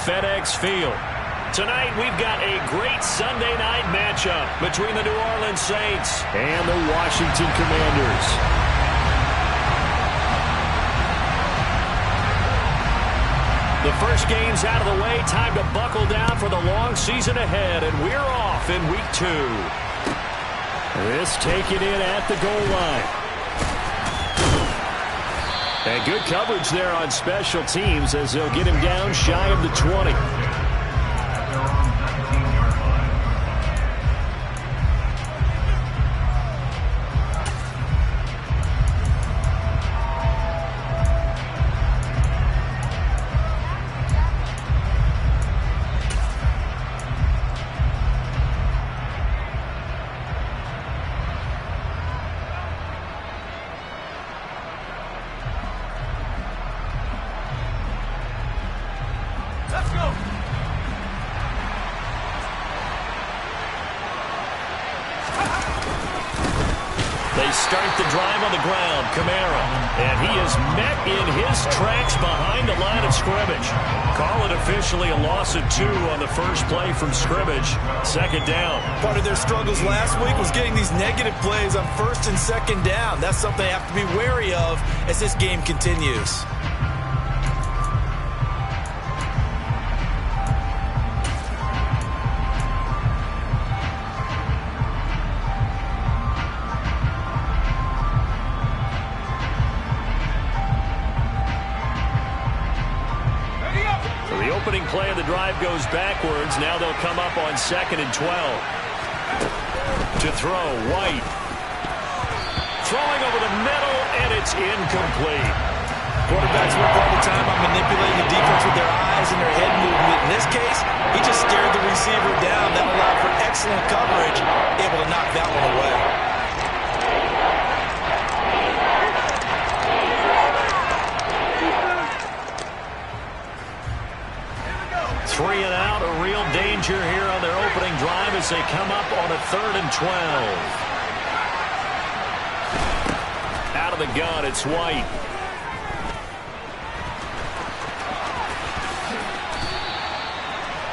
FedEx Field. Tonight, we've got a great Sunday night matchup between the New Orleans Saints and the Washington Commanders. The first game's out of the way. Time to buckle down for the long season ahead, and we're off in week 2. This taken in at the goal line. And good coverage there on special teams as they'll get him down shy of the 20. They start the drive on the ground. Kamara. And he is met in his tracks behind the line of scrimmage. Call it officially a loss of 2 on the first play from scrimmage. Second down. Part of their struggles last week was getting these negative plays on first and second down. That's something they have to be wary of as this game continues. Opening play of the drive goes backwards. Now they'll come up on 2nd and 12. To throw, White. Throwing over the middle, and it's incomplete. Quarterbacks work all the time on manipulating the defense with their eyes and their head movement. In this case, he just stared the receiver down. That allowed for excellent coverage, able to knock that one away. 3 and out, a real danger here on their opening drive as they come up on a 3rd and 12. Out of the gun, it's White.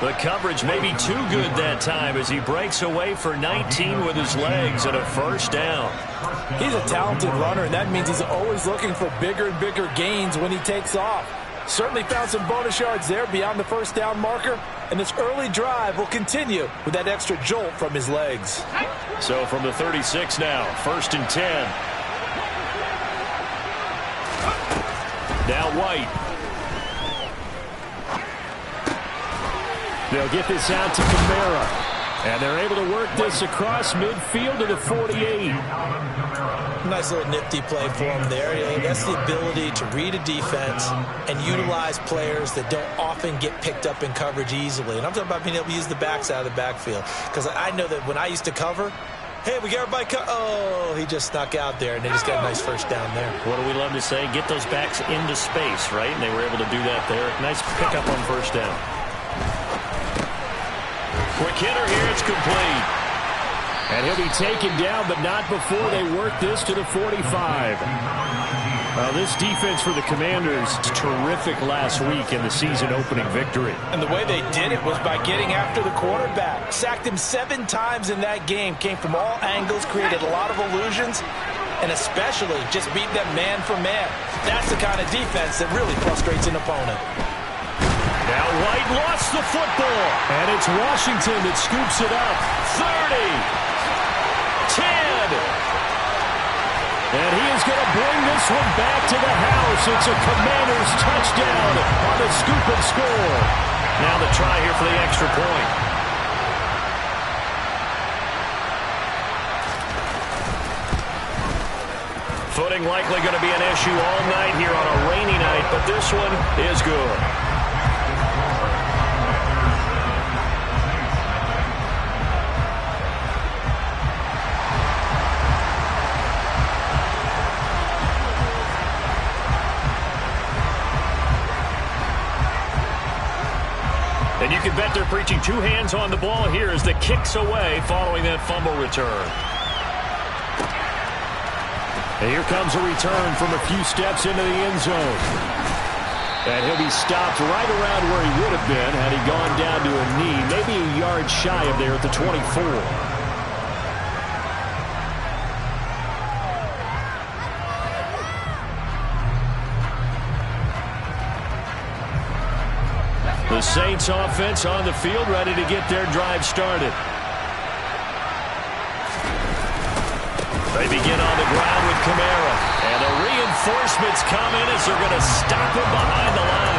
The coverage may be too good that time as he breaks away for 19 with his legs and a first down. He's a talented runner, and that means he's always looking for bigger and bigger gains when he takes off. Certainly found some bonus yards there beyond the first down marker, and this early drive will continue with that extra jolt from his legs. So from the 36 now, 1st and 10. Now White. They'll get this out to Kamara. And they're able to work this across midfield to the 48. Nice little nifty play for him there. That's the ability to read a defense and utilize players that don't often get picked up in coverage easily. And I'm talking about being able to use the backs out of the backfield. Because I know that when I used to cover, hey, we got everybody oh, he just snuck out there, and they just got a nice first down there. What do we love to say? Get those backs into space, right? And they were able to do that there. Nice pickup on first down. Quick hitter here, it's complete. And he'll be taken down, but not before they work this to the 45. This defense for the Commanders, terrific last week in the season-opening victory. And the way they did it was by getting after the quarterback. Sacked him 7 times in that game. Came from all angles, created a lot of illusions, and especially just beat them man for man. That's the kind of defense that really frustrates an opponent. Now White lost the football. And it's Washington that scoops it up. 30. 10. And he is going to bring this one back to the house. It's a Commanders touchdown on the scoop and score. Now the try here for the extra point. Footing likely going to be an issue all night here on a rainy night, but this one is good. And you can bet they're preaching 2 hands on the ball here as the kick's away following that fumble return. And here comes a return from a few steps into the end zone. And he'll be stopped right around where he would have been had he gone down to a knee, maybe a yard shy of there at the 24. The Saints offense on the field, ready to get their drive started. They begin on the ground with Kamara. And the reinforcements come in as they're going to stop him behind the line.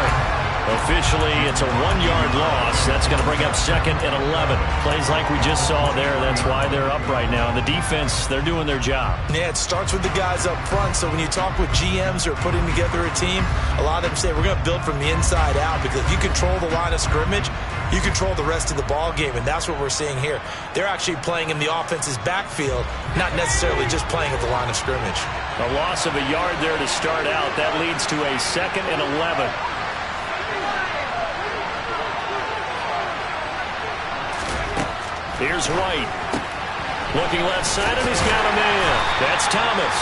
Officially, it's a 1-yard loss. That's going to bring up 2nd and 11. Plays like we just saw there. That's why they're up right now. And the defense, they're doing their job. Yeah, it starts with the guys up front. So when you talk with GMs who are putting together a team, a lot of them say we're going to build from the inside out, because if you control the line of scrimmage, you control the rest of the ball game, and that's what we're seeing here. They're actually playing in the offense's backfield, not necessarily just playing at the line of scrimmage. A loss of a yard there to start out. That leads to a 2nd and 11. Here's White. Looking left side, and he's got a man. That's Thomas.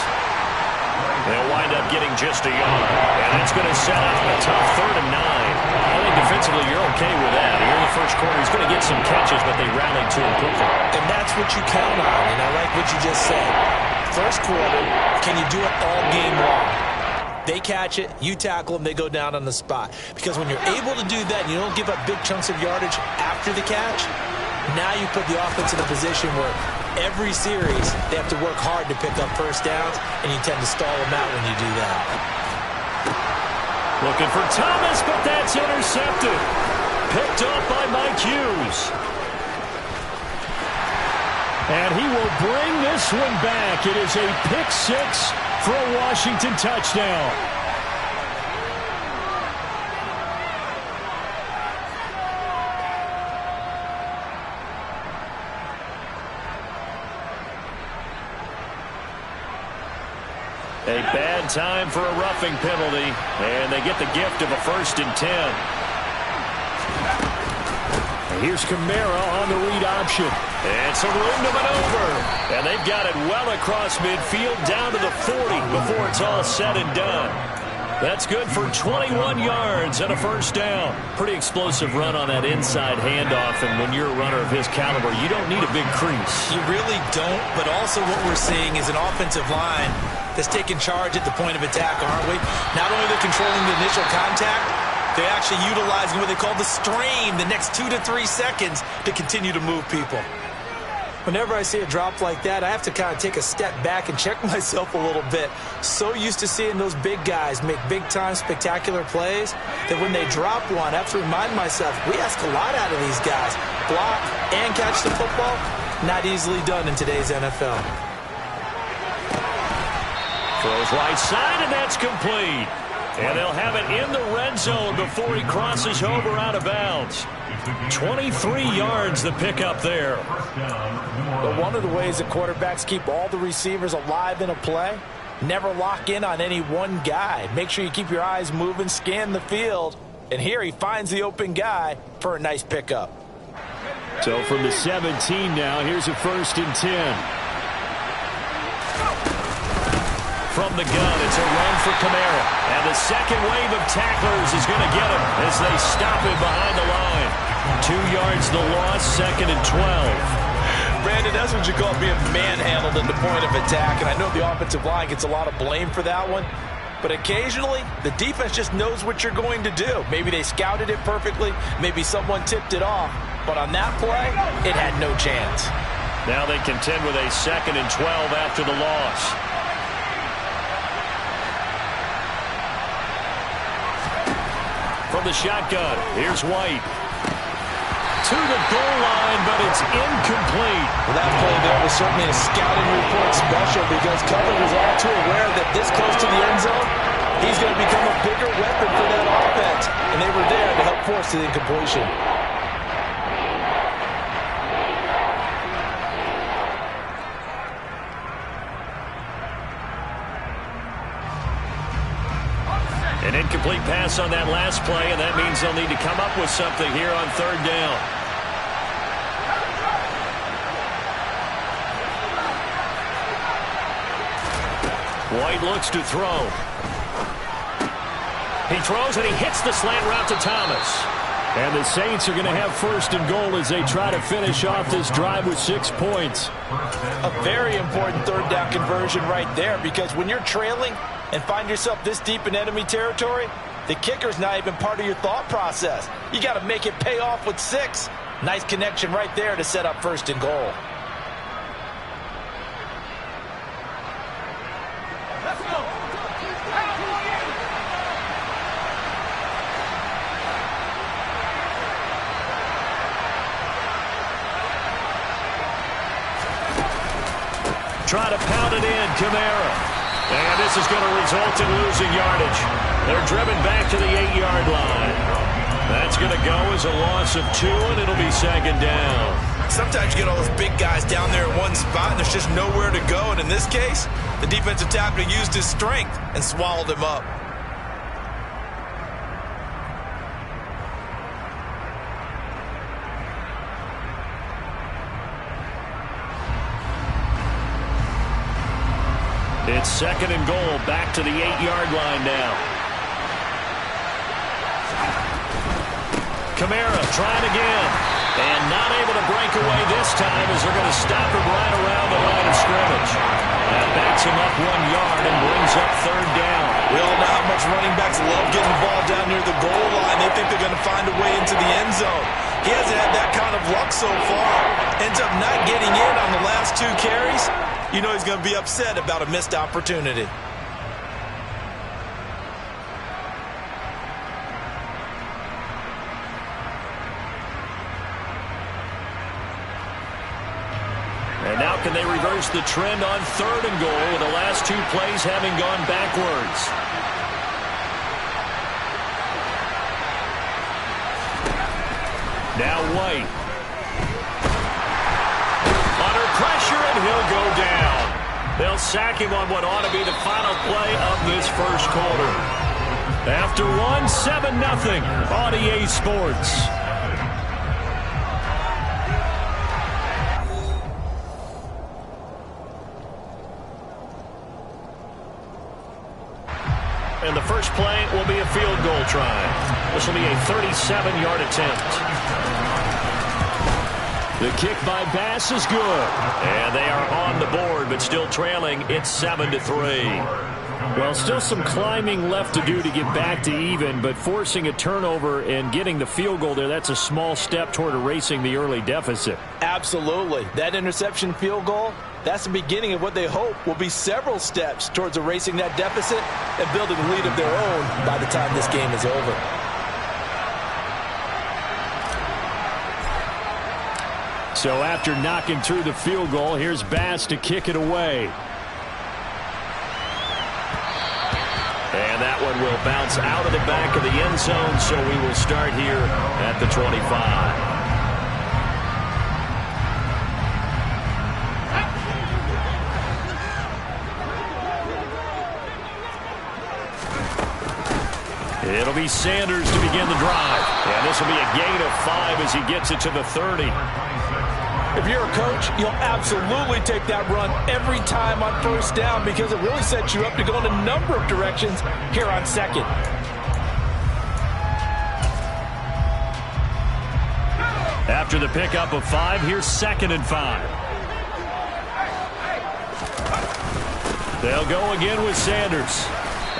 They'll wind up getting just a yard. And it's going to set up a tough 3rd and 9. I think defensively you're okay with that. Here in the first quarter, he's going to get some catches, but they rallied to him quickly. And that's what you count on, and I like what you just said. First quarter, can you do it all game long? They catch it, you tackle them, they go down on the spot. Because when you're able to do that and you don't give up big chunks of yardage after the catch, now you put the offense in a position where every series they have to work hard to pick up first downs, and you tend to stall them out when you do that. Looking for Thomas, but that's intercepted. Picked off by Mike Hughes. And he will bring this one back. It is a pick 6 for a Washington touchdown. A bad time for a roughing penalty, and they get the gift of a 1st and 10. And here's Kamara on the read option. And some room to maneuver. And they've got it well across midfield down to the 40 before it's all said and done. That's good for 21 yards and a 1st down. Pretty explosive run on that inside handoff, and when you're a runner of his caliber, you don't need a big crease. You really don't, but also what we're seeing is an offensive line that's taking charge at the point of attack, aren't we? Not only are they controlling the initial contact, they're actually utilizing what they call the strain, the next 2 to 3 seconds, to continue to move people. Whenever I see a drop like that, I have to kind of take a step back and check myself a little bit. So used to seeing those big guys make big-time spectacular plays that when they drop one, I have to remind myself, we ask a lot out of these guys. Block and catch the football, not easily done in today's NFL. Throws right side, and that's complete. And they'll have it in the red zone before he crosses over out of bounds. 23 yards the pickup there. But one of the ways that quarterbacks keep all the receivers alive in a play, never lock in on any one guy. Make sure you keep your eyes moving, scan the field. And here he finds the open guy for a nice pickup. So from the 17 now, here's a 1st and 10. From the gun, it's a run for Kamara. And the second wave of tacklers is going to get him as they stop him behind the line. 2 yards the loss, 2nd and 12. Brandon, that's what you call being manhandled at the point of attack. And I know the offensive line gets a lot of blame for that one. But occasionally, the defense just knows what you're going to do. Maybe they scouted it perfectly. Maybe someone tipped it off. But on that play, it had no chance. Now they contend with a 2nd and 12 after the loss. From the shotgun, here's White. To the goal line, but it's incomplete. Well, that play there was certainly a scouting report special, because cover was all too aware that this close to the end zone, he's going to become a bigger weapon for that offense. And they were there to help force the incompletion. An incomplete pass on that last play, and that means they'll need to come up with something here on 3rd down. White looks to throw. He throws and he hits the slant route to Thomas. And the Saints are going to have first and goal as they try to finish off this drive with 6 points. A very important third down conversion right there, because when you're trailing and find yourself this deep in enemy territory, the kicker's not even part of your thought process. You got to make it pay off with 6. Nice connection right there to set up first and goal. Try to pound it in, Kamara. And this is going to result in losing yardage. They're driven back to the 8-yard line. That's going to go as a loss of 2, and it'll be second down. Sometimes you get all those big guys down there in one spot, and there's just nowhere to go. And in this case, the defensive tackle used his strength and swallowed him up. It's second and goal, back to the 8-yard line now. Kamara trying again, and not able to break away this time as they're going to stop him right around the line of scrimmage. That backs him up 1 yard and brings up third down. We all know how much running backs love getting the ball down near the goal line. They think they're going to find a way into the end zone. He hasn't had that kind of luck so far. Ends up not getting in on the last 2 carries. You know he's going to be upset about a missed opportunity. And now can they reverse the trend on third and goal with the last 2 plays having gone backwards? Now White. Under pressure, and he'll go down. They'll sack him on what ought to be the final play of this first quarter. After one, 7-0 on EA Sports. And the first play will be a field goal try. This will be a 37-yard attempt. The kick by Bass is good. And they are on the board, but still trailing. It's 7-3. Well, still some climbing left to do to get back to even, but forcing a turnover and getting the field goal there, that's a small step toward erasing the early deficit. Absolutely. That interception field goal, that's the beginning of what they hope will be several steps towards erasing that deficit and building a lead of their own by the time this game is over. So after knocking through the field goal, here's Bass to kick it away. And that one will bounce out of the back of the end zone, so we will start here at the 25. It'll be Sanders to begin the drive. And this will be a gain of 5 as he gets it to the 30. If you're a coach, you'll absolutely take that run every time on first down because it really sets you up to go in a number of directions here on second. After the pickup of 5, here's 2nd and 5. They'll go again with Sanders.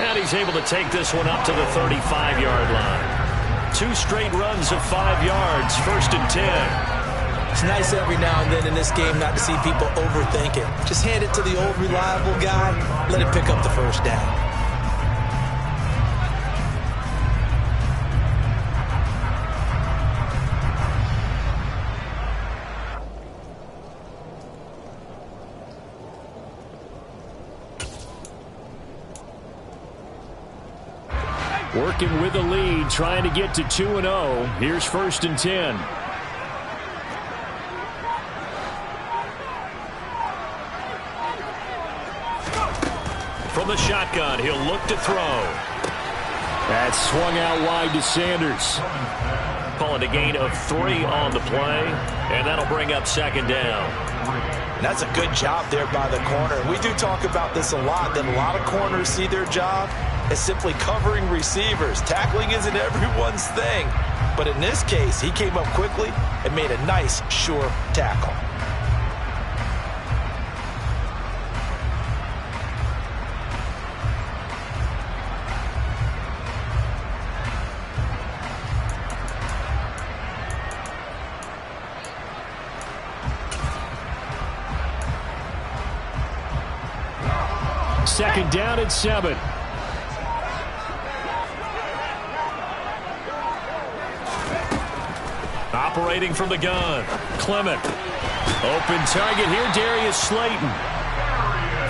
And he's able to take this one up to the 35-yard line. 2 straight runs of 5 yards, 1st and 10. It's nice every now and then in this game not to see people overthink it. Just hand it to the old reliable guy, let him pick up the first down. Working with the lead, trying to get to 2-0. Here's 1st and 10. From the shotgun, he'll look to throw. That's swung out wide to Sanders. Call it a gain of 3 on the play, and that'll bring up 2nd down. That's a good job there by the corner. We do talk about this a lot, that a lot of corners see their job is simply covering receivers. Tackling isn't everyone's thing. But in this case, he came up quickly and made a nice, sure tackle. Second down and 7. Operating from the gun, Clement. Open target here, Darius Slayton.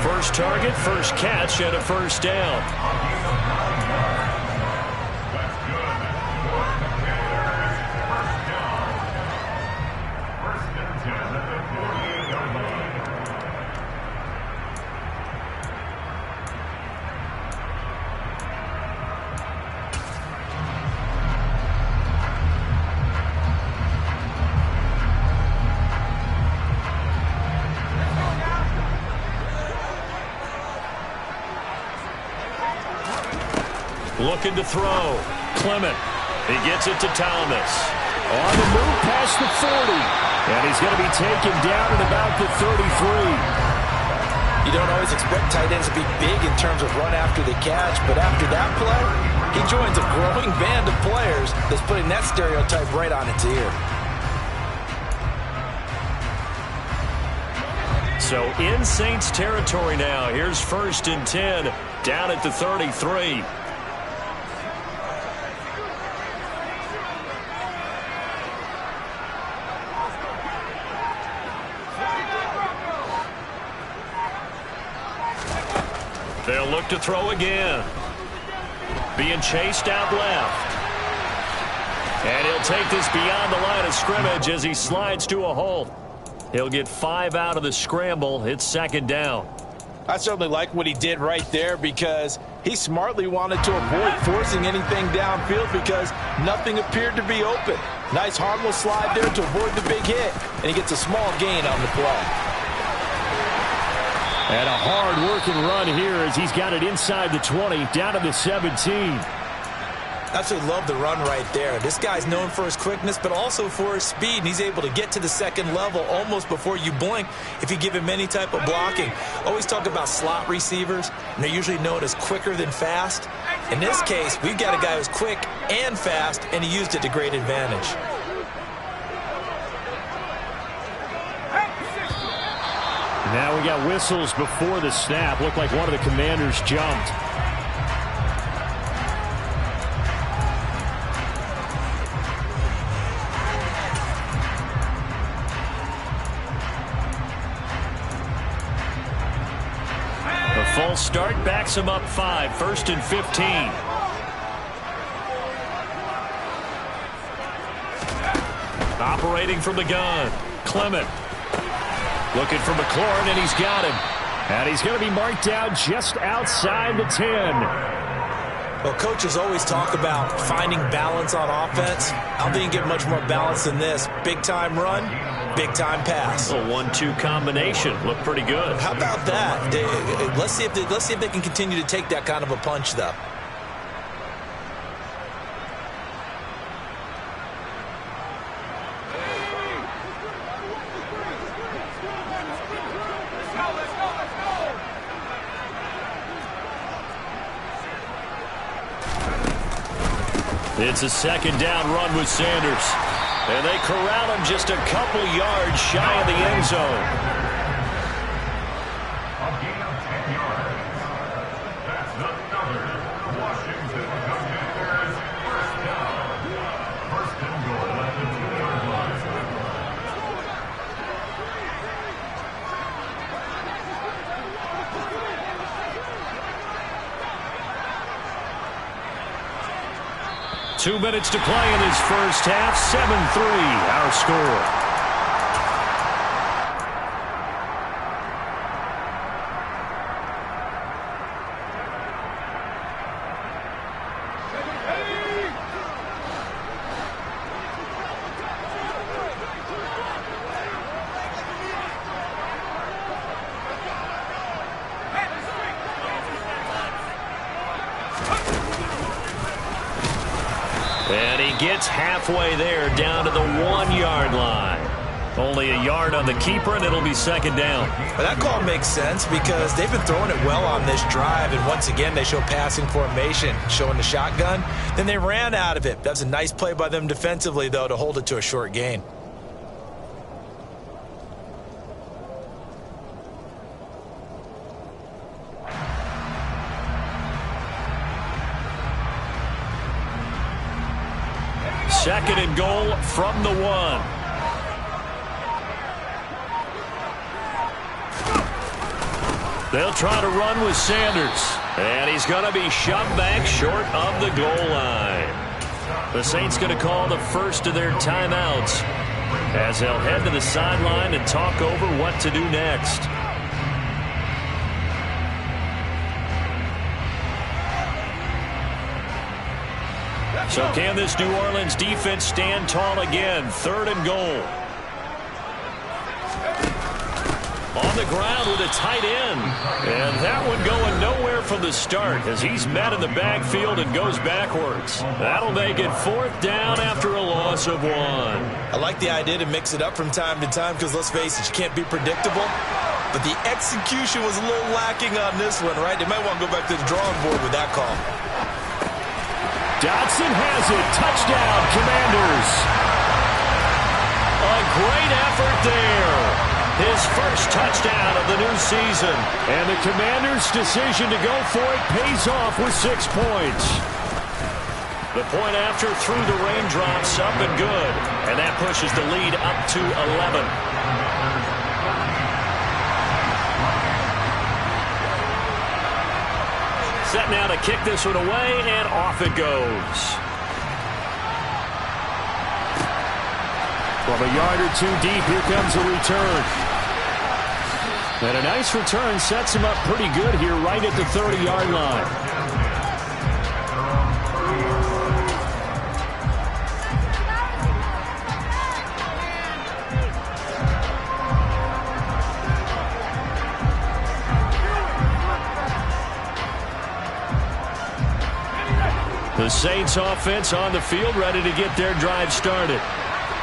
First target, first catch, and a first down. Looking to throw. Clement. He gets it to Thomas. On the move past the 40. And he's going to be taken down at about the 33. You don't always expect tight ends to be big in terms of run after the catch, but after that play, he joins a growing band of players that's putting that stereotype right on its ear. So in Saints territory now. Here's 1st and 10 down at the 33. They'll look to throw again. Being chased out left. And he'll take this beyond the line of scrimmage as he slides to a halt. He'll get 5 out of the scramble. It's 2nd down. I certainly like what he did right there because he smartly wanted to avoid forcing anything downfield because nothing appeared to be open. Nice harmless slide there to avoid the big hit, and he gets a small gain on the play. And a hard-working run here as he's got it inside the 20, down to the 17. I absolutely love the run right there. This guy's known for his quickness, but also for his speed, and he's able to get to the second level almost before you blink if you give him any type of blocking. Always talk about slot receivers, and they're usually known as quicker than fast. In this case, we've got a guy who's quick and fast, and he used it to great advantage. Now we got whistles before the snap. Looked like one of the Commanders jumped. The full start backs him up 5, 1st and 15. Operating from the gun, Clement. Looking for McLaurin, and he's got him. And he's going to be marked down just outside the 10. Well, coaches always talk about finding balance on offense. I don't think you get much more balance than this. Big-time run, big-time pass. A 1-2 combination. Looked pretty good. How about that? Let's see if they can continue to take that kind of a punch, though. It's a 2nd down run with Sanders. And they corral him just a couple yards shy of the end zone. A gain of 10 yards. That's another Washington Commanders first down. First and goal at the 2-yard line. Two minutes to play in this first half. 7-3, our score. he gets halfway there down to the 1-yard line. Only a yard on the keeper, and it'll be second down. Well, that call makes sense because they've been throwing it well on this drive, and once again they show passing formation, showing the shotgun. Then they ran out of it. That's a nice play by them defensively, though, to hold it to a short gain. Second and goal from the 1. They'll try to run with Sanders. And he's going to be shoved back short of the goal line. The Saints going to call the first of their timeouts as they'll head to the sideline and talk over what to do next. So can this New Orleans defense stand tall again? Third and goal. On the ground with a tight end. And that one going nowhere from the start as he's met in the backfield and goes backwards. That'll make it fourth down after a loss of 1. I like the idea to mix it up from time to time because, let's face it, you can't be predictable. But the execution was a little lacking on this one, right? They might want to go back to the drawing board with that call. Dotson has it. Touchdown, Commanders. A great effort there. His first touchdown of the new season. And the Commanders' decision to go for it pays off with 6 points. The point after through the raindrops, up and good. And that pushes the lead up to 11. Set now to kick this one away, and off it goes. From a yard or two deep, here comes a return. And a nice return sets him up pretty good here right at the 30-yard line. The Saints offense on the field, ready to get their drive started.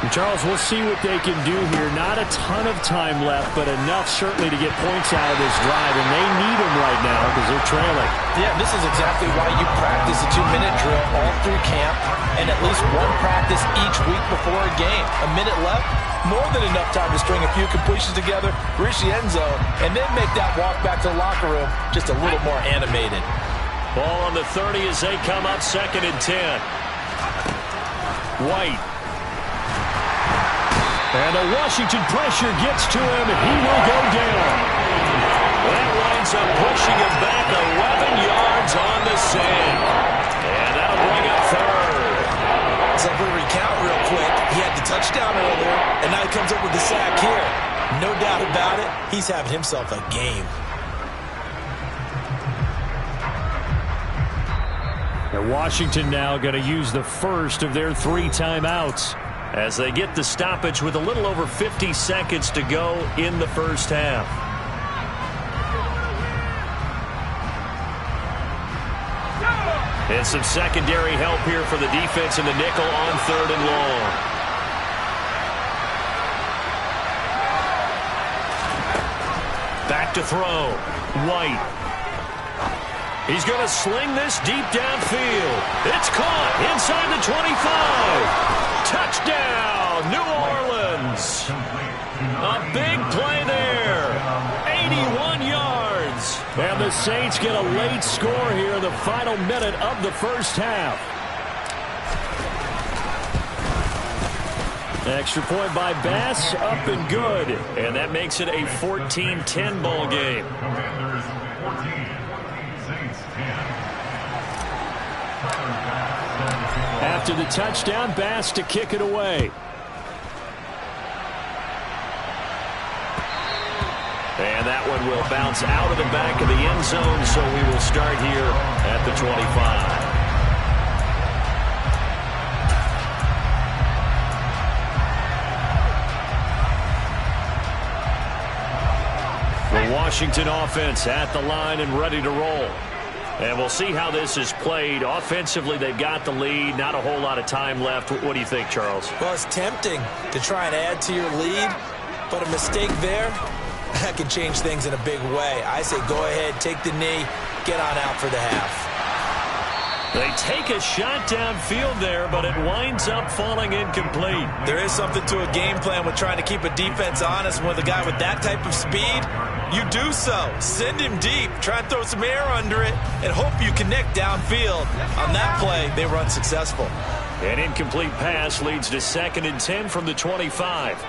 Charles, we'll see what they can do here. Not a ton of time left, but enough certainly to get points out of this drive, and they need them right now because they're trailing. Yeah, this is exactly why you practice a 2-minute drill all through camp and at least one practice each week before a game. A minute left, more than enough time to string a few completions together, reach the end zone, and then make that walk back to the locker room just a little more animated. Ball on the 30 as they come up second and 10. White. And a Washington pressure gets to him, and he will go down. That winds up pushing him back 11 yards on the sand. And that'll bring up third. So if we recount real quick, he had the touchdown earlier, and now he comes up with the sack here. No doubt about it, he's having himself a game. And Washington now going to use the first of their 3 timeouts as they get the stoppage with a little over 50 seconds to go in the first half. And some secondary help here for the defense in the nickel on third and long. Back to throw. White. He's going to sling this deep downfield. It's caught inside the 25. Touchdown, New Orleans. A big play there. 81 yards. And the Saints get a late score here in the final minute of the first half. Extra point by Bass, up and good. And that makes it a 14-10 ball game. After the touchdown, Bass to kick it away. And that one will bounce out of the back of the end zone, so we will start here at the 25. The Washington offense at the line and ready to roll. And we'll see how this is played. Offensively, they've got the lead. Not a whole lot of time left. What do you think, Charles? Well, it's tempting to try and add to your lead, but a mistake there, that can change things in a big way. I say go ahead, take the knee, get on out for the half. They take a shot downfield there, but it winds up falling incomplete. There is something to a game plan with trying to keep a defense honest. With a guy with that type of speed, you do so. Send him deep. Try and throw some air under it and hope you connect downfield. On that play, they were unsuccessful. An incomplete pass leads to 2nd and 10 from the 25.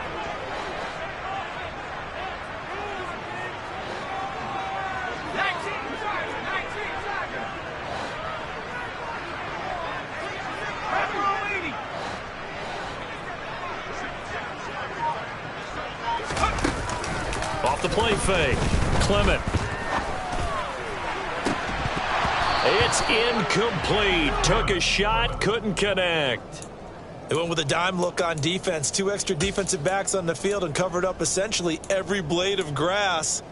Off the play fake. Clement. It's incomplete. Took a shot, couldn't connect. They went with a dime look on defense. 2 extra defensive backs on the field and covered up essentially every blade of grass.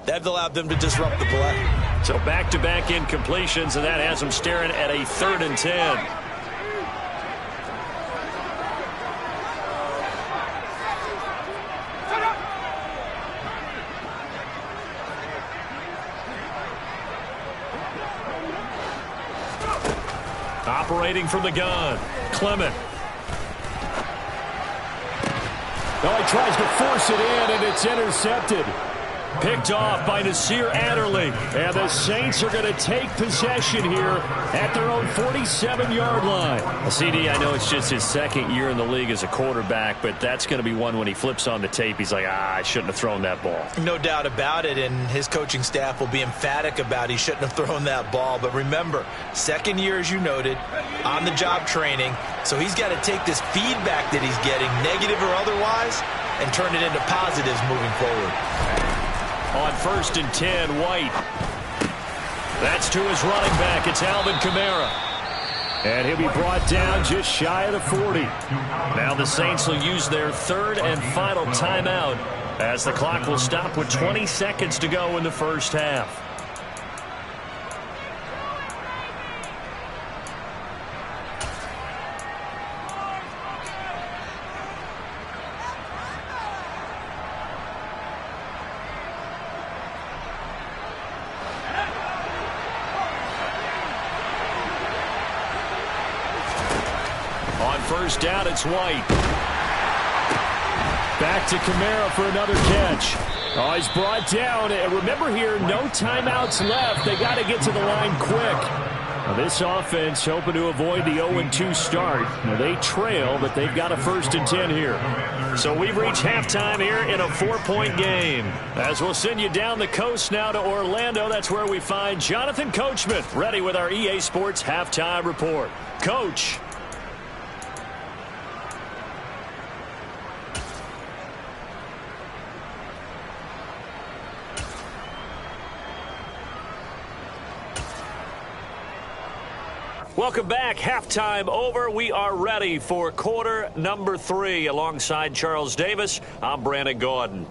That allowed them to disrupt the play. So back-to-back incompletions, and that has them staring at a 3rd and 10. Operating from the gun, Clement. Oh, he tries to force it in, and it's intercepted. Picked off by Nasir Adderley. And the Saints are going to take possession here at their own 47-yard line. Well, CD, I know it's just his 2nd year in the league as a quarterback, but that's going to be one when he flips on the tape. He's like, I shouldn't have thrown that ball. No doubt about it, and his coaching staff will be emphatic about he shouldn't have thrown that ball. But remember, 2nd year, as you noted, on-the-job training, so he's got to take this feedback that he's getting, negative or otherwise, and turn it into positives moving forward. On 1st and 10, White. That's to his running back. It's Alvin Kamara. And he'll be brought down just shy of the 40. Now the Saints will use their 3rd and final timeout as the clock will stop with 20 seconds to go in the first half. First down, it's White. Back to Kamara for another catch. Oh, he's brought down. And remember here, no timeouts left. They got to get to the line quick. Now this offense hoping to avoid the 0-2 start. Now they trail, but they've got a 1st and 10 here. So we've reached halftime here in a 4-point game. As we'll send you down the coast now to Orlando, that's where we find Jonathan Coachman ready with our EA Sports Halftime Report. Coach. Welcome back. Halftime over. We are ready for quarter number 3. Alongside Charles Davis, I'm Brandon Gaudin.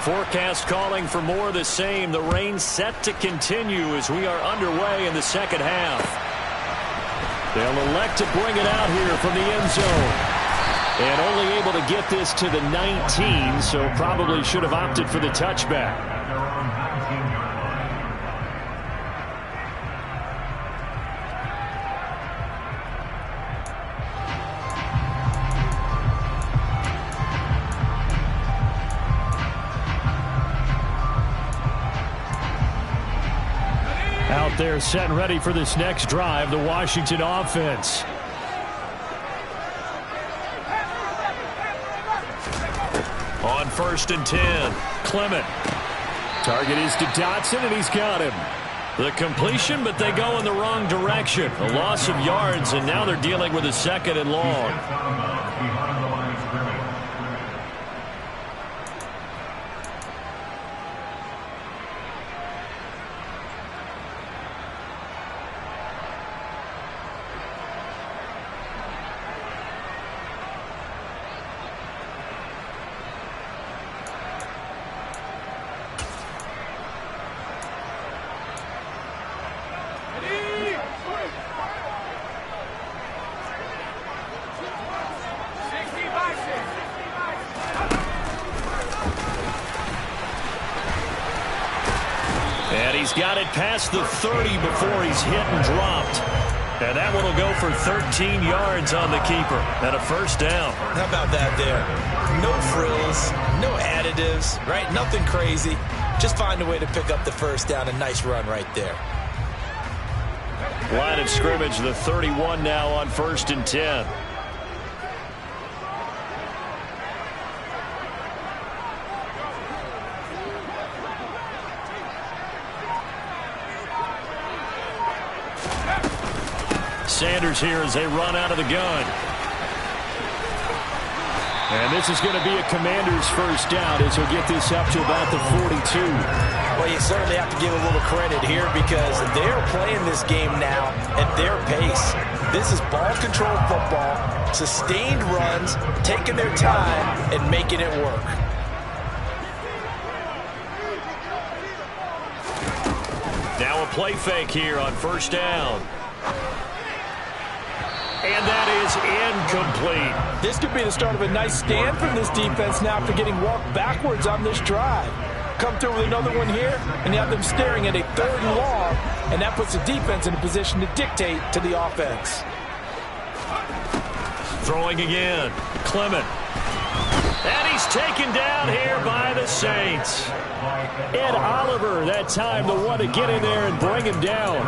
Forecast calling for more of the same. The rain set to continue as we are underway in the second half. They'll elect to bring it out here from the end zone. And only able to get this to the 19, so probably should have opted for the touchback. Out there set and ready for this next drive, the Washington offense. On 1st and 10, Clement. Target is to Dotson, and he's got him. The completion, but they go in the wrong direction. A loss of yards, and now they're dealing with a 2nd and long. He's got it past the 30 before he's hit and dropped. And that one will go for 13 yards on the keeper and a first down. How about that there? No frills, no additives, right? Nothing crazy. Just find a way to pick up the first down. A nice run right there. Line of scrimmage, the 31 now on 1st and 10. Sanders here as they run out of the gun. And this is going to be a Commanders first down as he'll get this up to about the 42. Well, you certainly have to give a little credit here because they're playing this game now at their pace. This is ball control football, sustained runs, taking their time and making it work. Now a play fake here on first down. And that is incomplete. This could be the start of a nice stand from this defense now after getting walked backwards on this drive. Come through with another one here, and you have them staring at a 3rd and long, and that puts the defense in a position to dictate to the offense. Throwing again. Clement. And he's taken down here by the Saints. Ed Oliver, that time, the one to get in there and bring him down.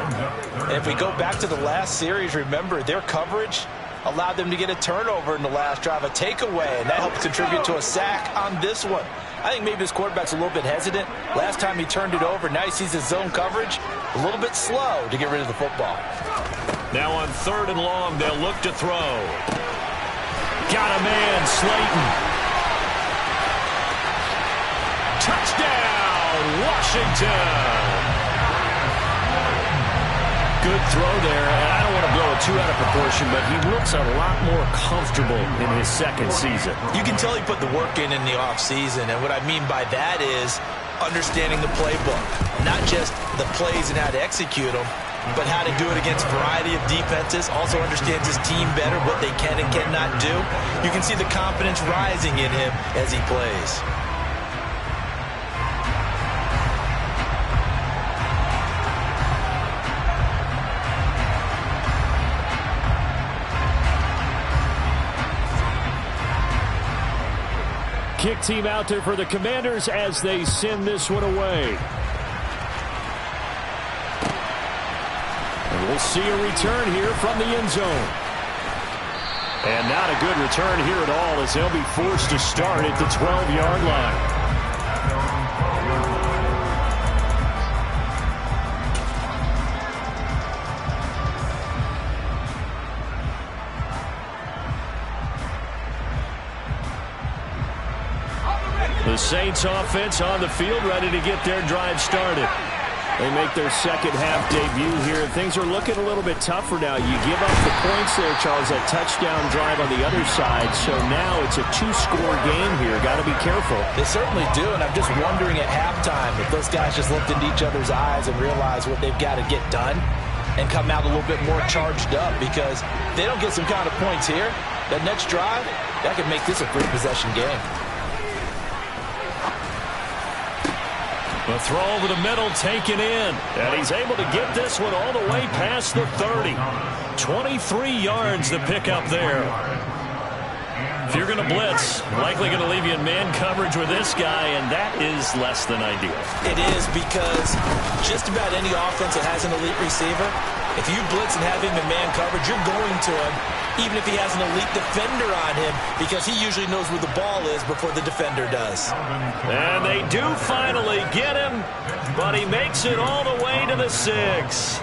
And if we go back to the last series, remember, their coverage allowed them to get a turnover in the last drive, a takeaway, and that helped contribute to a sack on this one. I think maybe this quarterback's a little bit hesitant. Last time he turned it over, now he sees his zone coverage a little bit slow to get rid of the football. Now on 3rd and long, they'll look to throw. Got a man, Slayton. Touchdown, Washington. Good throw there, and I don't want to blow it too out of proportion, but he looks a lot more comfortable in his second season. You can tell he put the work in the offseason, and what I mean by that is understanding the playbook. Not just the plays and how to execute them, but how to do it against a variety of defenses. Also understands his team better, what they can and cannot do. You can see the confidence rising in him as he plays. Kick team out there for the Commanders as they send this one away. And we'll see a return here from the end zone. And not a good return here at all as they'll be forced to start at the 12-yard line. The Saints offense on the field ready to get their drive started. They make their second half debut here. Things are looking a little bit tougher now. You give up the points there, Charles, that touchdown drive on the other side. So now it's a 2-score game here. Got to be careful. They certainly do, and I'm just wondering at halftime if those guys just looked into each other's eyes and realized what they've got to get done and come out a little bit more charged up, because if they don't get some kind of points here, that next drive, that could make this a 3-possession game. The throw over the middle taken in. And he's able to get this one all the way past the 30. 23 yards to pick up there. If you're going to blitz, likely going to leave you in man coverage with this guy, and that is less than ideal. It is, because just about any offense that has an elite receiver, if you blitz and have him in man coverage, you're going to him, even if he has an elite defender on him, because he usually knows where the ball is before the defender does. And they do finally get him, but he makes it all the way to the 6.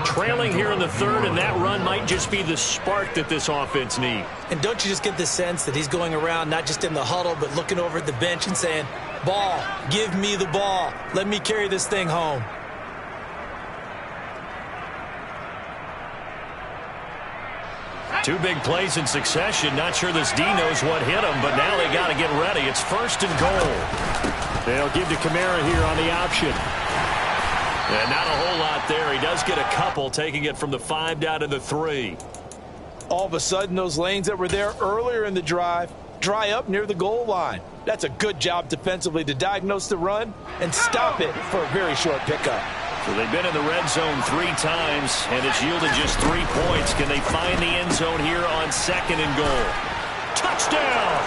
Trailing here in the 3rd, and that run might just be the spark that this offense needs. And don't you just get the sense that he's going around not just in the huddle, but looking over at the bench and saying, ball, give me the ball. Let me carry this thing home. Two big plays in succession. Not sure this D knows what hit him, but now they got to get ready. It's 1st and goal. They'll give to Kamara here on the option. And not a whole lot there. He does get a couple, taking it from the 5 down to the 3. All of a sudden, those lanes that were there earlier in the drive dry up near the goal line. That's a good job defensively to diagnose the run and stop it for a very short pickup. So they've been in the red zone 3 times, and it's yielded just 3 points. Can they find the end zone here on 2nd and goal? Touchdown!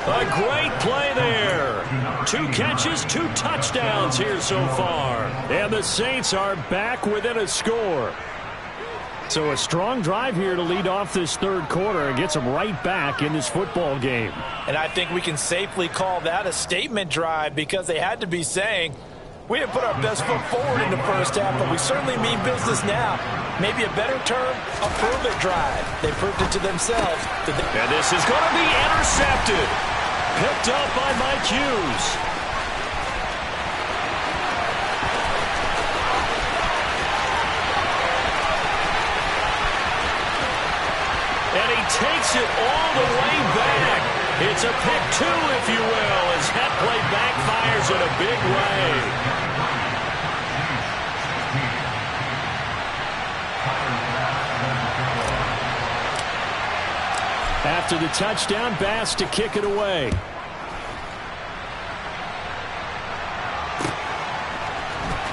A great play there. 2 catches, 2 touchdowns here so far. And the Saints are back within a score. So a strong drive here to lead off this 3rd quarter and gets them right back in this football game. And I think we can safely call that a statement drive because they had to be saying, we didn't put our best foot forward in the first half, but we certainly mean business now. Maybe a better term, a prove-it drive. They proved it to themselves. And this is going to be intercepted. Picked up by Mike Hughes. And he takes it all the way back. It's a pick 2, if you will, as that play backfires in a big way. After the touchdown, Bass to kick it away.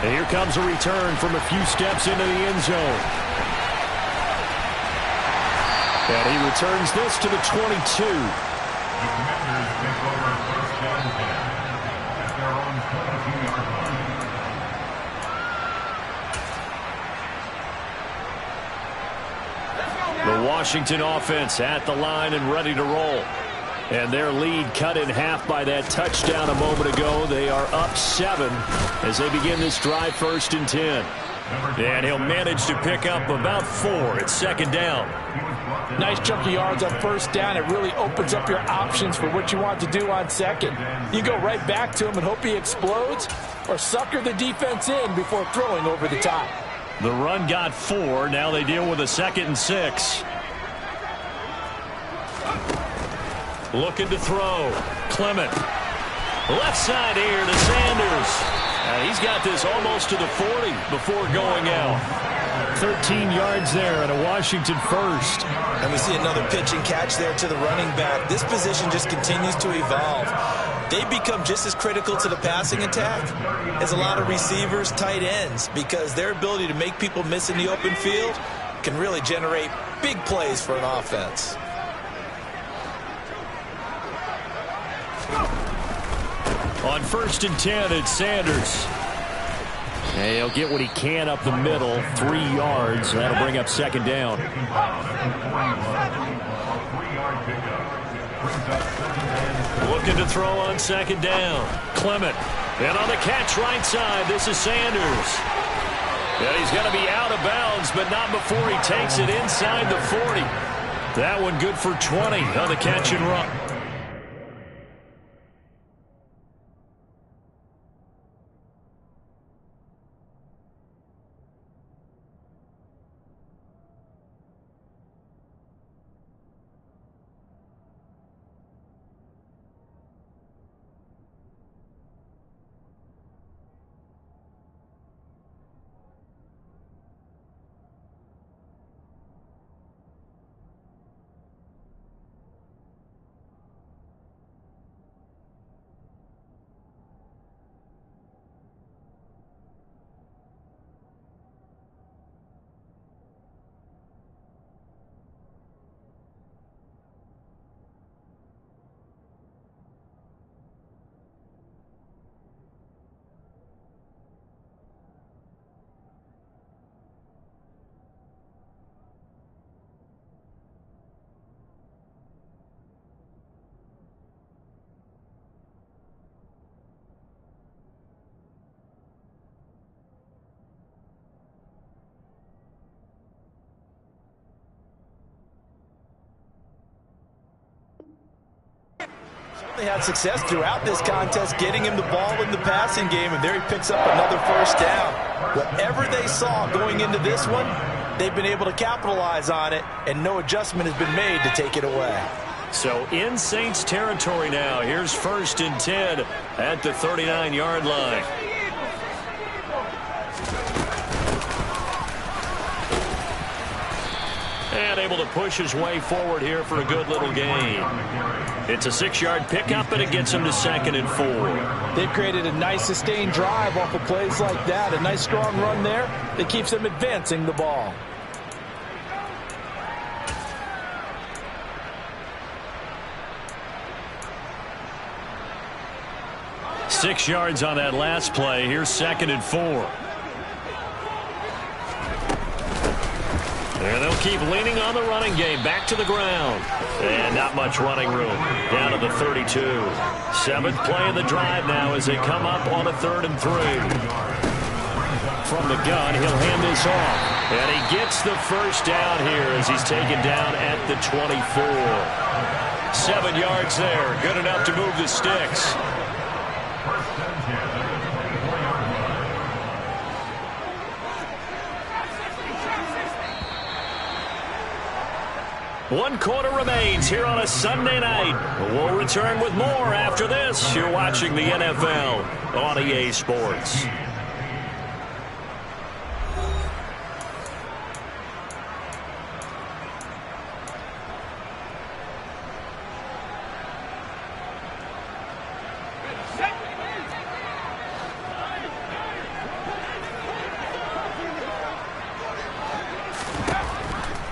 And here comes a return from a few steps into the end zone. And he returns this to the 22. The Washington offense at the line and ready to roll. And their lead cut in half by that touchdown a moment ago. They are up 7 as they begin this drive 1st and 10. And he'll manage to pick up about 4. It's 2nd down. Nice chunk of yards on 1st down. It really opens up your options for what you want to do on 2nd. You go right back to him and hope he explodes, or sucker the defense in before throwing over the top. The run got 4. Now they deal with a 2nd and 6. Looking to throw. Clement. Left side here to Sanders. He's got this almost to the 40 before going out. 13 yards there and a Washington first. And we see another pitch and catch there to the running back. This position just continues to evolve. They become just as critical to the passing attack as a lot of receivers, tight ends, because their ability to make people miss in the open field can really generate big plays for an offense. On 1st and 10, it's Sanders. And he'll get what he can up the middle, 3 yards. That'll bring up 2nd down. Looking to throw on 2nd down. Clement. And on the catch right side, this is Sanders. And he's going to be out of bounds, but not before he takes it inside the 40. That one good for 20 on the catch and run. They had success throughout this contest getting him the ball in the passing game, and there he picks up another 1st down. Whatever they saw going into this one, they've been able to capitalize on it, and no adjustment has been made to take it away. So in Saints territory now. Here's 1st and 10 at the 39-yard line. And able to push his way forward here for a good little gain. It's a 6-yard pickup, and it gets him to 2nd and 4. They've created a nice sustained drive off of plays like that. A nice strong run there that keeps them advancing the ball. Six yards on that last play. Here's 2nd and 4. And they'll keep leaning on the running game. Back to the ground. And not much running room. Down to the 32. 7th play of the drive now as they come up on a 3rd and 3. From the gun, he'll hand this off. And he gets the first down here as he's taken down at the 24. 7 yards there. Good enough to move the sticks. One quarter remains here on a Sunday night. We'll return with more after this. You're watching the NFL on EA Sports.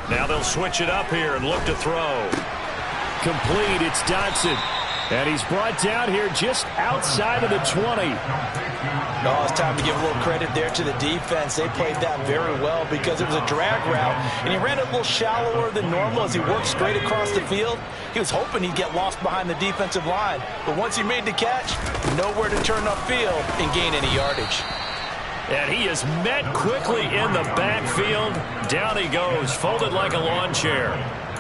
Now they'll switch it up here and look to throw. Complete. It's Dotson. And he's brought down here just outside of the 20. Oh, it's time to give a little credit there to the defense. They played that very well because it was a drag route, and he ran it a little shallower than normal as he worked straight across the field. He was hoping he'd get lost behind the defensive line, but once he made the catch, nowhere to turn upfield and gain any yardage. And he is met quickly in the backfield. Down he goes, folded like a lawn chair.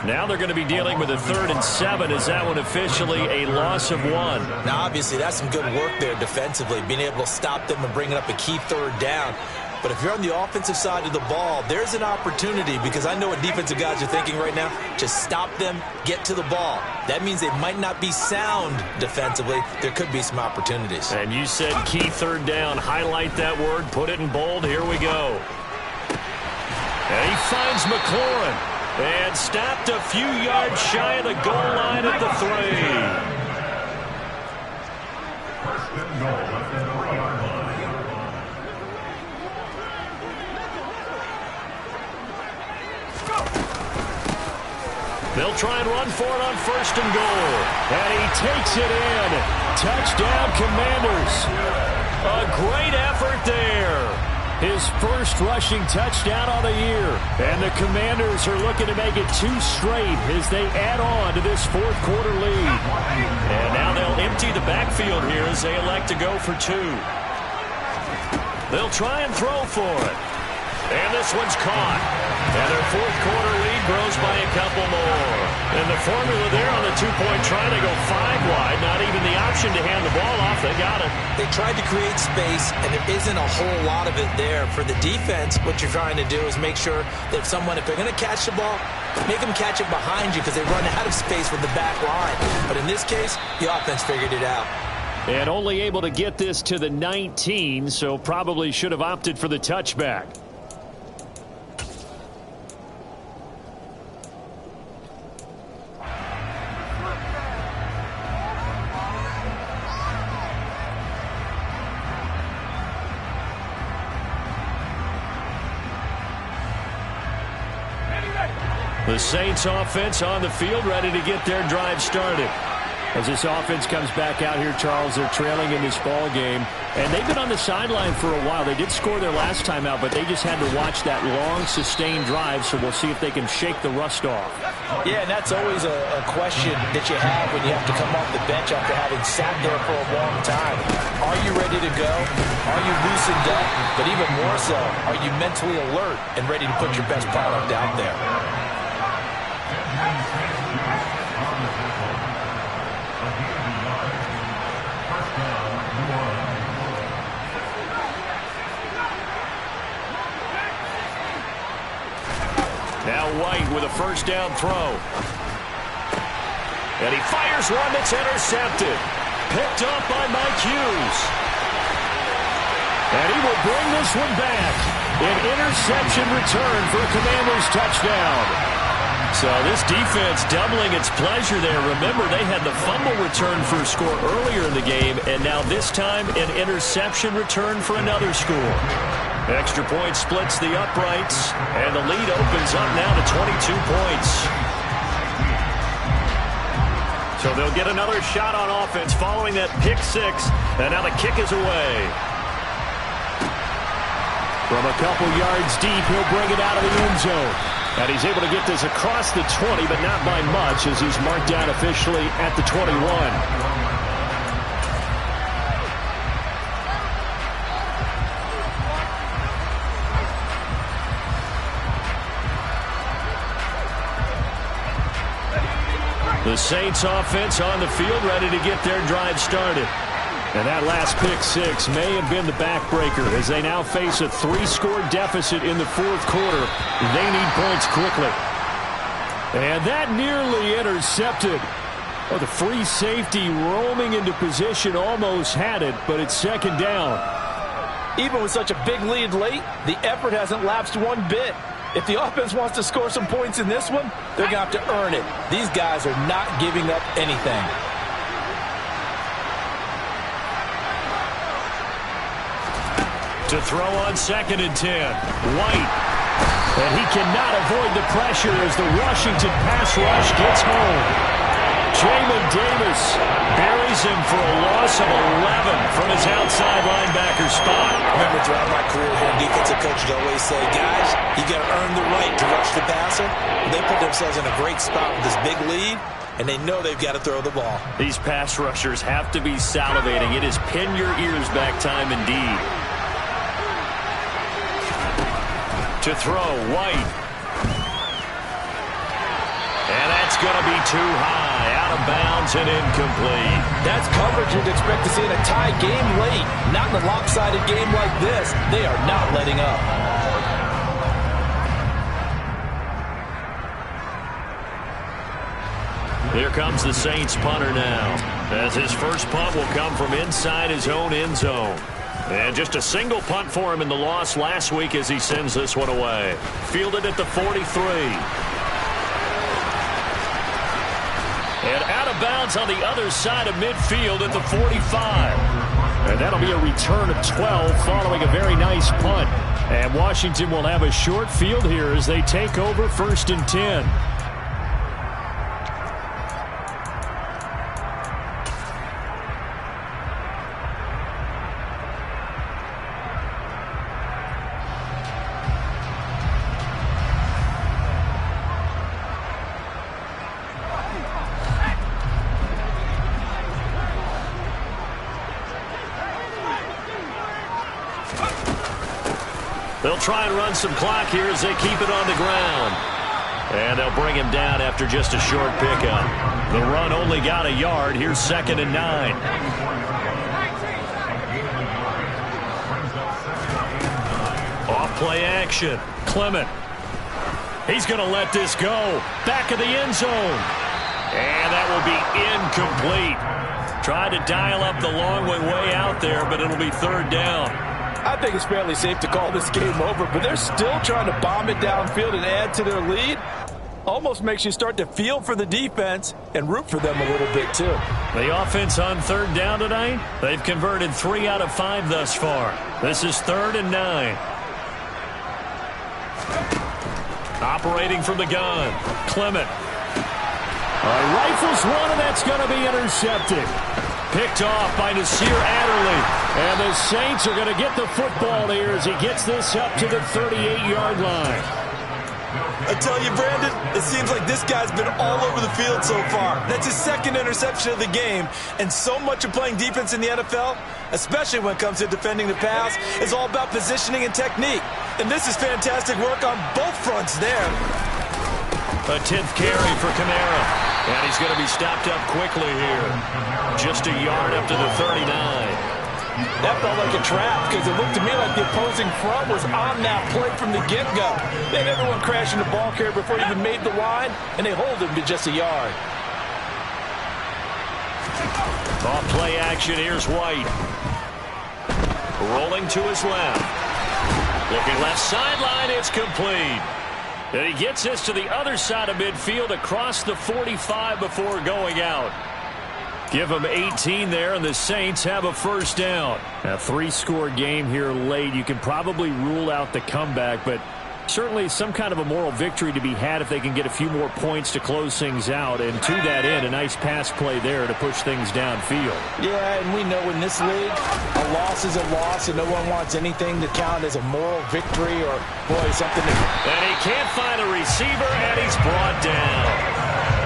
Now they're going to be dealing with a 3rd and 7. Is that one officially a loss of 1? Now, obviously, that's some good work there defensively, being able to stop them and bringing up a key 3rd down. But if you're on the offensive side of the ball, there's an opportunity, because I know what defensive guys are thinking right now. Just stop them, get to the ball. That means they might not be sound defensively. There could be some opportunities. And you said key 3rd down. Highlight that word. Put it in bold. Here we go. And he finds McLaurin. And stopped a few yards shy of the goal line at the 3. They'll try and run for it on 1st and goal. And he takes it in. Touchdown, Commanders. A great effort there. His first rushing touchdown on the year. And the Commanders are looking to make it 2 straight as they add on to this 4th quarter lead. And now they'll empty the backfield here as they elect to go for 2. They'll try and throw for it. And this one's caught. And their 4th quarter lead grows by a couple more. And the formula there on the 2-point try, they go 5 wide. Not even the option to hand the ball off. They got it. They tried to create space, and there isn't a whole lot of it there. For the defense, what you're trying to do is make sure that if they're going to catch the ball, make them catch it behind you because they run out of space with the back line. But in this case, the offense figured it out. And only able to get this to the 19, so probably should have opted for the touchback. The Saints offense on the field, ready to get their drive started. As this offense comes back out here, Charles, they're trailing in this ball game. And they've been on the sideline for a while. They did score their last time out, but they just had to watch that long, sustained drive, so we'll see if they can shake the rust off. Yeah, and that's always a question that you have when you have to come off the bench after having sat there for a long time. Are you ready to go? Are you loosened up? But even more so, are you mentally alert and ready to put your best product out there? Now White with a first down throw. And he fires one that's intercepted. Picked up by Mike Hughes. And he will bring this one back. An interception return for a Commanders touchdown. So this defense doubling its pleasure there. Remember, they had the fumble return for a score earlier in the game, and now this time an interception return for another score. Extra point splits the uprights, and the lead opens up now to 22 points. So they'll get another shot on offense following that pick six, and now the kick is away. From a couple yards deep, he'll bring it out of the end zone. And he's able to get this across the 20, but not by much, as he's marked down officially at the 21. The Saints offense on the field, ready to get their drive started. And that last pick six may have been the backbreaker as they now face a 3-score deficit in the fourth quarter. They need points quickly. And that nearly intercepted. Oh, the free safety roaming into position almost had it, but it's second down. Even with such a big lead late, the effort hasn't lapsed one bit. If the offense wants to score some points in this one, they're going to have to earn it. These guys are not giving up anything. To throw on 2nd and 10. White. And he cannot avoid the pressure as the Washington pass rush gets home. Jamin Davis buries him for a loss of 11 from his outside linebacker spot. Remember, throughout my career here, defensive coaches always say, guys, you got to earn the right to rush the passer. They put themselves in a great spot with this big lead, and they know they've got to throw the ball. These pass rushers have to be salivating. It is pin your ears back time indeed. To throw, White. And that's going to be too high, out of bounds and incomplete. That's coverage you'd expect to see in a tie game late. Not in a lopsided game like this. They are not letting up. Here comes the Saints punter now, as his first punt will come from inside his own end zone. And just a single punt for him in the loss last week as he sends this one away. Fielded at the 43. And out of bounds on the other side of midfield at the 45. And that'll be a return of 12 following a very nice punt. And Washington will have a short field here as they take over 1st and 10. They'll try and run some clock here as they keep it on the ground. And they'll bring him down after just a short pickup. The run only got a yard. Here's 2nd and 9. Off play action. Clement. He's going to let this go. Back of the end zone. And that will be incomplete. Tried to dial up the long way out there, but it'll be 3rd down. I think it's fairly safe to call this game over, but they're still trying to bomb it downfield and add to their lead. Almost makes you start to feel for the defense and root for them a little bit, too. The offense on 3rd down tonight, they've converted 3 out of 5 thus far. This is 3rd and 9. Operating from the gun, Clement. Rifles one, and that's going to be intercepted. Picked off by Nasir Adderley. And the Saints are going to get the football here as he gets this up to the 38-yard line. I tell you, Brandon, it seems like this guy's been all over the field so far. That's his 2nd interception of the game. And so much of playing defense in the NFL, especially when it comes to defending the pass, is all about positioning and technique. And this is fantastic work on both fronts there. A 10th carry for Kamara. And he's going to be stopped up quickly here. Just a yard up to the 39. That felt like a trap because it looked to me like the opposing front was on that play from the get-go. They had everyone crashing the ball carrier before he even made the line, and they hold him to just a yard. Off play action, here's White. Rolling to his left. Looking left sideline, it's complete. And he gets this to the other side of midfield across the 45 before going out. Give them 18 there, and the Saints have a first down. A 3-score game here late. You can probably rule out the comeback, but certainly some kind of a moral victory to be had if they can get a few more points to close things out. And to that end, a nice pass play there to push things downfield. Yeah, and we know in this league, a loss is a loss, and no one wants anything to count as a moral victory or, boy, something to... And he can't find a receiver, and he's brought down.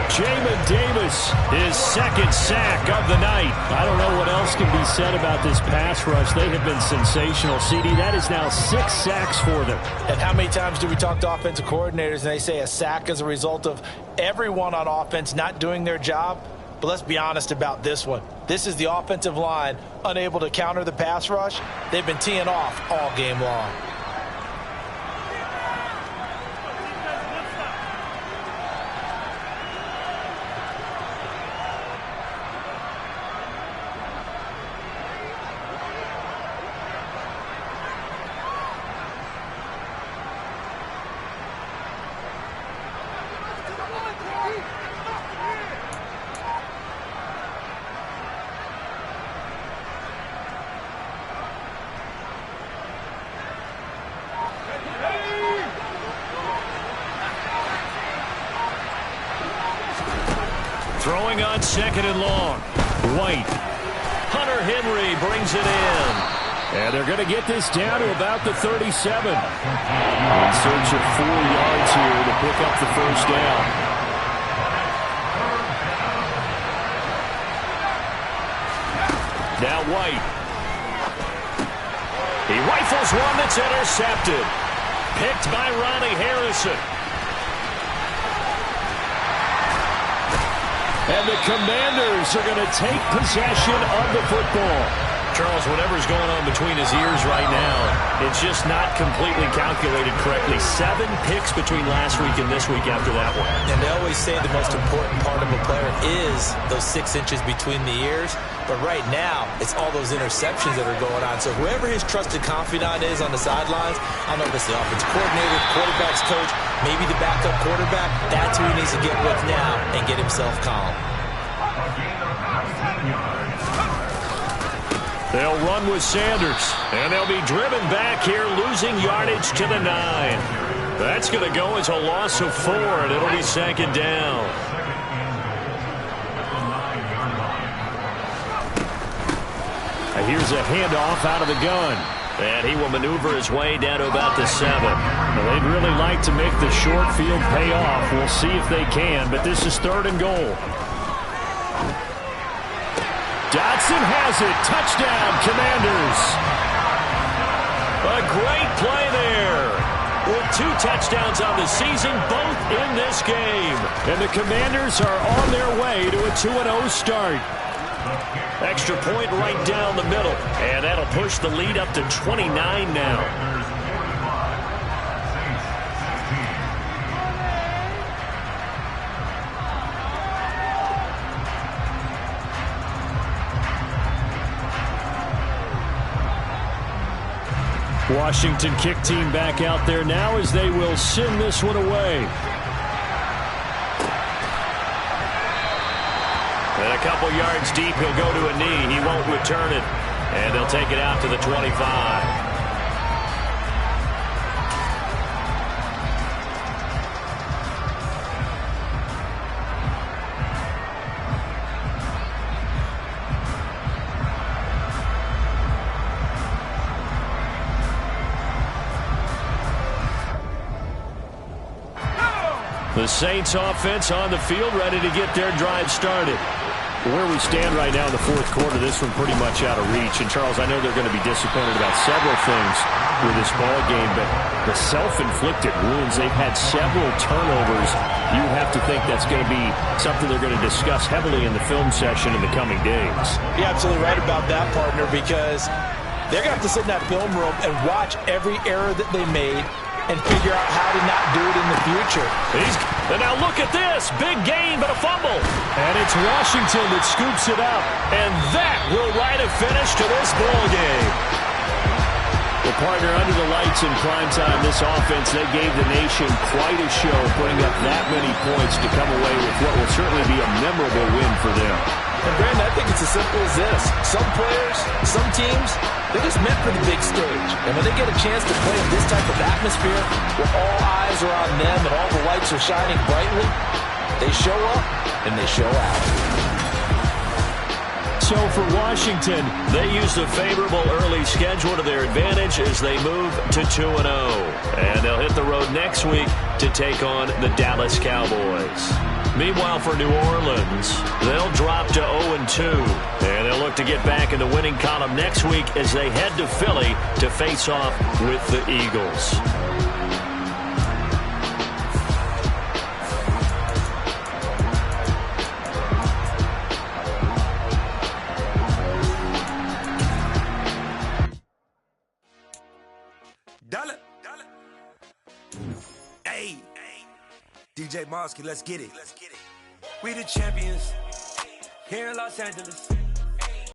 Jamin Davis, his second sack of the night. I don't know what else can be said about this pass rush. They have been sensational. CD, that is now 6 sacks for them. And how many times do we talk to offensive coordinators and they say a sack is a result of everyone on offense not doing their job? But let's be honest about this one. This is the offensive line unable to counter the pass rush. They've been teeing off all game long. Throwing on second and long. White. Hunter Henry brings it in. And they're going to get this down to about the 37. In search of 4 yards here to pick up the first down. Now White. He rifles one that's intercepted. Picked by Ronnie Harrison. And the Commanders are going to take possession of the football. Charles, whatever's going on between his ears right now, it's just not completely calculated correctly. 7 picks between last week and this week after that one. And they always say the most important part of a player is those 6 inches between the ears. But right now, it's all those interceptions that are going on. So whoever his trusted confidant is on the sidelines, I don't know if it's the offensive coordinator, quarterback's coach, maybe the backup quarterback, that's who he needs to get with now and get himself calm. They'll run with Sanders, and they'll be driven back here, losing yardage to the 9. That's going to go as a loss of 4, and it'll be second down. Here's a handoff out of the gun. And he will maneuver his way down to about the 7. Well, they'd really like to make the short field pay off. We'll see if they can, but this is 3rd and goal. Dotson has it. Touchdown, Commanders. A great play there. With 2 touchdowns on the season, both in this game. And the Commanders are on their way to a 2-0 start. Extra point right down the middle. And that'll push the lead up to 29 now. Washington kick team back out there now as they will send this one away. And a couple yards deep, he'll go to a knee. He won't return it. And they'll take it out to the 25. The Saints offense on the field, ready to get their drive started. Where we stand right now in the 4th quarter, this one pretty much out of reach. And, Charles, I know they're going to be disappointed about several things with this ball game, but the self-inflicted wounds, they've had several turnovers. You have to think that's going to be something they're going to discuss heavily in the film session in the coming days. You're absolutely right about that, partner, because they're going to have to sit in that film room and watch every error that they made and figure out how to not do it in the future. And now look at this. Big gain, but a fumble. And it's Washington that scoops it up. And that will write a finish to this ball game. The Partner, under the lights in primetime, this offense, they gave the nation quite a show, putting up that many points to come away with what will certainly be a memorable win for them. And Brandon, I think it's as simple as this. Some players, some teams, they're just meant for the big stage. And when they get a chance to play in this type of atmosphere, where all eyes are on them and all the lights are shining brightly, they show up and they show out. So for Washington, they used a favorable early schedule to their advantage as they move to 2-0. And they'll hit the road next week to take on the Dallas Cowboys. Meanwhile, for New Orleans, they'll drop to 0-2. And they'll look to get back in the winning column next week as they head to Philly to face off with the Eagles. Hey, DJ Mosky, let's get it. We the champions here in Los Angeles.